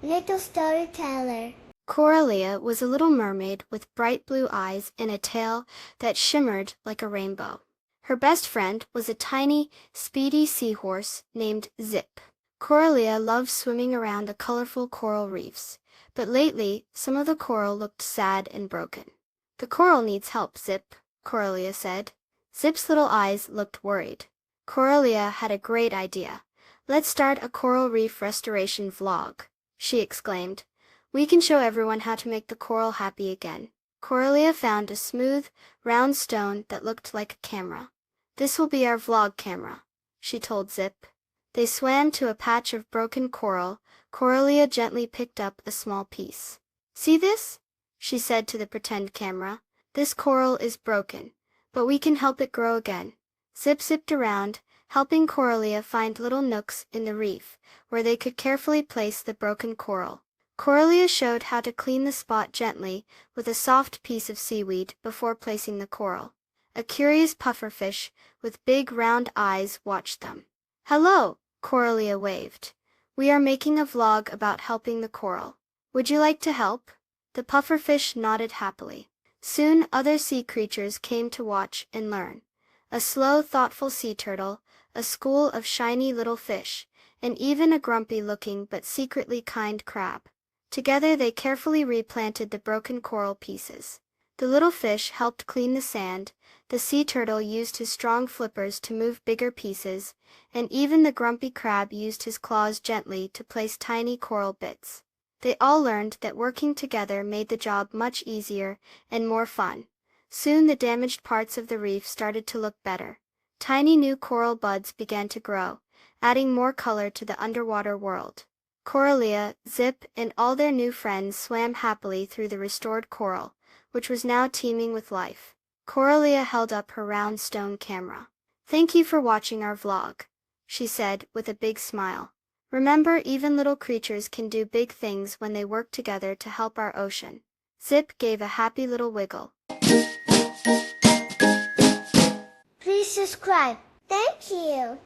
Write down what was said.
Little storyteller. Coralia was a little mermaid with bright blue eyes and a tail that shimmered like a rainbow. Her best friend was a tiny, speedy seahorse named Zip. Coralia loved swimming around the colorful coral reefs, but lately some of the coral looked sad and broken. "The coral needs help, Zip," Coralia said. Zip's little eyes looked worried. Coralia had a great idea. "Let's start a coral reef restoration vlog," she exclaimed. "We can show everyone how to make the coral happy again." Coralia found a smooth, round stone that looked like a camera. "This will be our vlog camera," she told Zip. They swam to a patch of broken coral. Coralia gently picked up a small piece. "See this?" she said to the pretend camera. "This coral is broken, but we can help it grow again." Zip zipped around, helping Coralia find little nooks in the reef where they could carefully place the broken coral. Coralia showed how to clean the spot gently with a soft piece of seaweed before placing the coral. A curious pufferfish with big round eyes watched them. "Hello," Coralia waved. "We are making a vlog about helping the coral. Would you like to help?" The pufferfish nodded happily. Soon other sea creatures came to watch and learn. A slow, thoughtful sea turtle, a school of shiny little fish, and even a grumpy-looking but secretly kind crab. Together they carefully replanted the broken coral pieces. The little fish helped clean the sand, the sea turtle used his strong flippers to move bigger pieces, and even the grumpy crab used his claws gently to place tiny coral bits. They all learned that working together made the job much easier and more fun. Soon the damaged parts of the reef started to look better. Tiny new coral buds began to grow, adding more color to the underwater world. Coralia, Zip, and all their new friends swam happily through the restored coral, which was now teeming with life. Coralia held up her round stone camera. "Thank you for watching our vlog," she said with a big smile. "Remember, even little creatures can do big things when they work together to help our ocean." Zip gave a happy little wiggle. Please subscribe. Thank you.